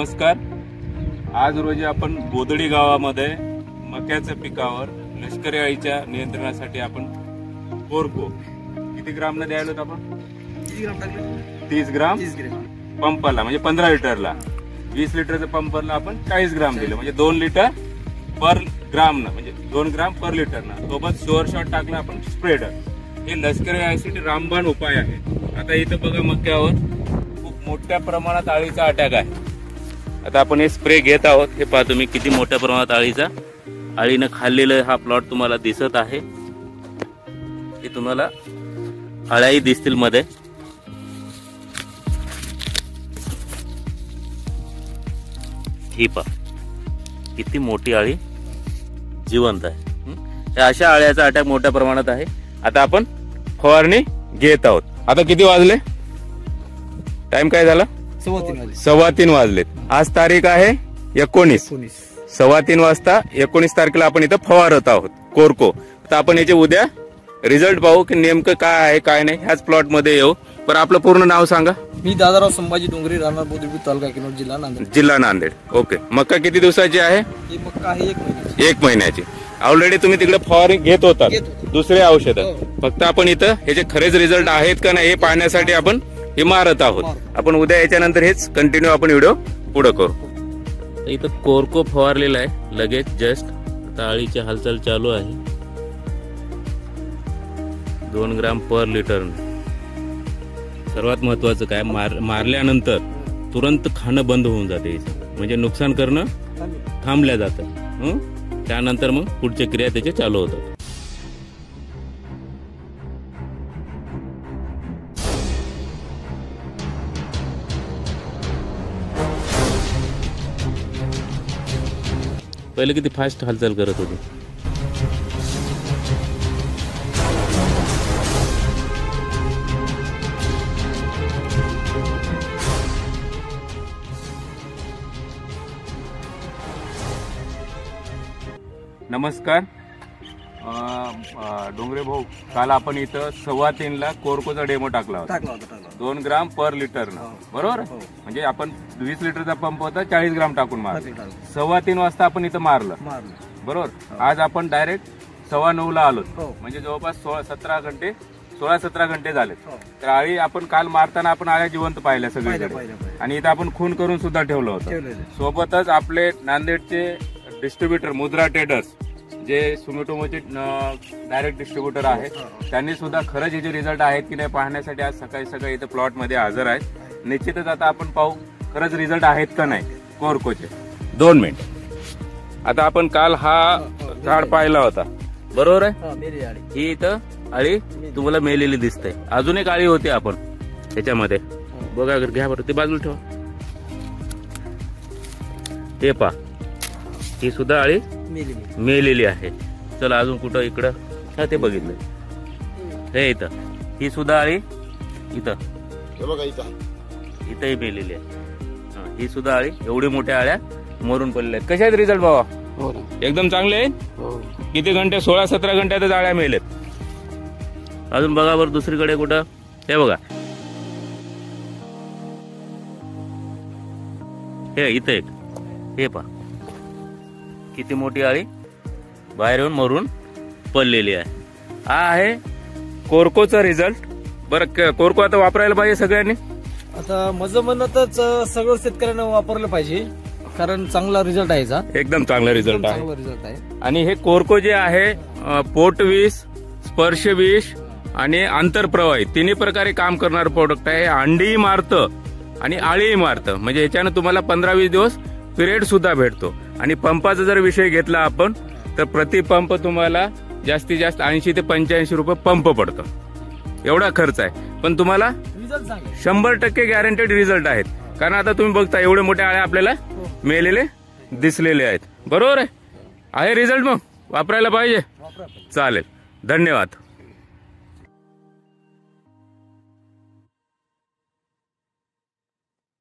नमस्कार. आज रोजी आपण बोदडी गावामध्ये मक्याच्या पिकावर लष्करी अळीच्या नियंत्रणासाठी आपण कोरको किती ग्रामला द्यायला होत आपण 30 ग्राम पंपाला म्हणजे 15 लिटरला. 20 लिटरच्या पंपरला आपण 40 ग्राम दिलं म्हणजे 2 लिटर पर ग्राम ना म्हणजे 2 ग्राम पर लिटर ना. सोबत शोअर शॉट टाकला आपण स्प्रेडर. हे लष्करी अळीसाठी रामबाण उपाय आहे. आता इथं बघा मक्यावर खूप मोठ्या प्रमाणात अळीचा अटॅक आहे. आता आपण हे स्प्रे घेत आहोत. हे पहा तुम्ही किती मोठ्या प्रमाणात अळीनं खाल्लेलं हा प्लॉट तुम्हाला दिसत आहे. हे तुम्हाला अळ्याही दिसतील मध्ये. ही पहा किती मोठी अळी जिवंत आहे. अशा अळ्याचा अटॅक मोठ्या प्रमाणात आहे. आता आपण फवारणी घेत आहोत. आता किती वाजले? टाइम काय झाला? 3:15 वाजलेत. आज तारीख आहे 19. 3:15 वाजता 19 तारखेला आपण इथं फवारत आहोत कोरको. तर आपण याचे उद्या रिझल्ट पाहू की नेमकं काय आहे काय नाही. ह्याच प्लॉट मध्ये येऊ. पण आपलं पूर्ण नाव सांगा. मी दादाराव संभाजी डोंगरे, राहणार बोदडी, तालुका किनवट, जिल्हा नांदेड. ओके. मक्का किती दिवसाची आहे? ही मक्का आहे 1 महिन्याची. ऑलरेडी तुम्ही तिकडे फवारणी घेत होतात दुसरे औषध. फक्त आपण इथं ह्याचे खरेच रिझल्ट आहेत का नाही हे पाहण्यासाठी आपण हे मारत आहोत. आपण उद्या याच्यानंतर हेच कंटिन्यू आपण व्हिडिओ पुढे करू. इथं कोरको फवारलेला आहे लगेच जस्ट. अळीची हालचाल चालू आहे. 2 ग्राम पर लिटर. सर्वात महत्वाचं काय मारल्यानंतर तुरंत खाणं बंद होऊन जाते म्हणजे नुकसान करणं थांबल्या जातं. त्यानंतर मग पुढच्या क्रिया त्याचे चालू होतात. पहिले किती फास्ट हालचाल करत होती. नमस्कार. डोंगरे भाऊ, काल आपण इथं 3:15 कोरकोचा डेमो टाकला होता. 2 ग्राम पर लिटर ना, बरोबर. म्हणजे आपण 20 लिटरचा पंप होता 40 ग्राम टाकून मारलं. 3:15 वाजता आपण इथं मारलं बरोबर. आज आपण डायरेक्ट 9:15 ला आलो म्हणजे जवळपास 16-17 घंटे झाले. तर अळी आपण काल मारताना आपण अळ्या जिवंत पाहिल्या सगळीकडे. आणि इथं आपण खून करून सुद्धा ठेवलं होतं. सोबतच आपले नांदेडचे डिस्ट्रीब्युटर मुद्रा ट्रेडर्स जे सुमिटोमोचे डायरेक्ट डिस्ट्रीब्युटर आहेत त्यांनी सुद्धा खरंच याचे रिझल्ट आहेत की नाही पाहण्यासाठी आज सकाळी इथं प्लॉट मध्ये हजर आहेत. निश्चितच आता आपण पाहू खरंच रिझल्ट आहेत का नाही कोरकोचे. 2 मिनिट. आता आपण काल हा झाड पाहिला होता बरोबर आहे. ही इथं अळी तुम्हाला मेलेली दिसते. अजून एक अळी होती आपण त्याच्यामध्ये बघा. घ्या बरं ते बाजूला ठेवा. ते पहा ही सुद्धा अळी मेलेली आहे. चला अजून कुठं इकडं ते बघितलं. हे इथं ही सुद्धा अळी इथंही मेलेली आहे. ही सुद्धा अळी. एवढी मोठ्या अळ्या मरून पडलेल्या आहेत. कशा आहेत रिझल्ट बाबा? एकदम चांगले आहेत. किती घंटे? 16-17 घंट्यातच अळ्या मेलेत. अजून बघा बरं दुसरीकडे कुठं. हे बघा हे इथं एक. हे पहा किती मोठी अळी बाहेर येऊन मरून पडलेली आहे. हा आहे कोरकोचा रिझल्ट. बरं कोरको आता वापरायला पाहिजे सगळ्यांनी. आता माझं म्हणतच सगळं शेतकऱ्यांना वापरलं पाहिजे कारण चांगला रिझल्ट आहे. एकदम चांगला रिझल्ट आहे. आणि हे कोरको जे आहे पोट विष, स्पर्श विष आणि आंतरप्रवाही तिन्ही प्रकारे काम करणारं प्रोडक्ट आहे. अंडीही मारतं आणि आळीही मारतं. म्हणजे ह्याच्यानं तुम्हाला 15-20 दिवस पिरियड सुद्धा भेटतो. आणि पंपाचा जर विषय घेतला आपण तर प्रति पंप तुम्हाला जास्तीत जास्त 80 ते 85 रुपये पंप पडतो. एवढा खर्च आहे. पण तुम्हाला 100% गॅरंटेड रिझल्ट आहेत. कारण आता तुम्ही बघता एवढे मोठे अळ्या आपल्याला मेलेले दिसलेले आहेत. बरोबर आहे रिझल्ट. मग वापरायला पाहिजे. चालेल. धन्यवाद.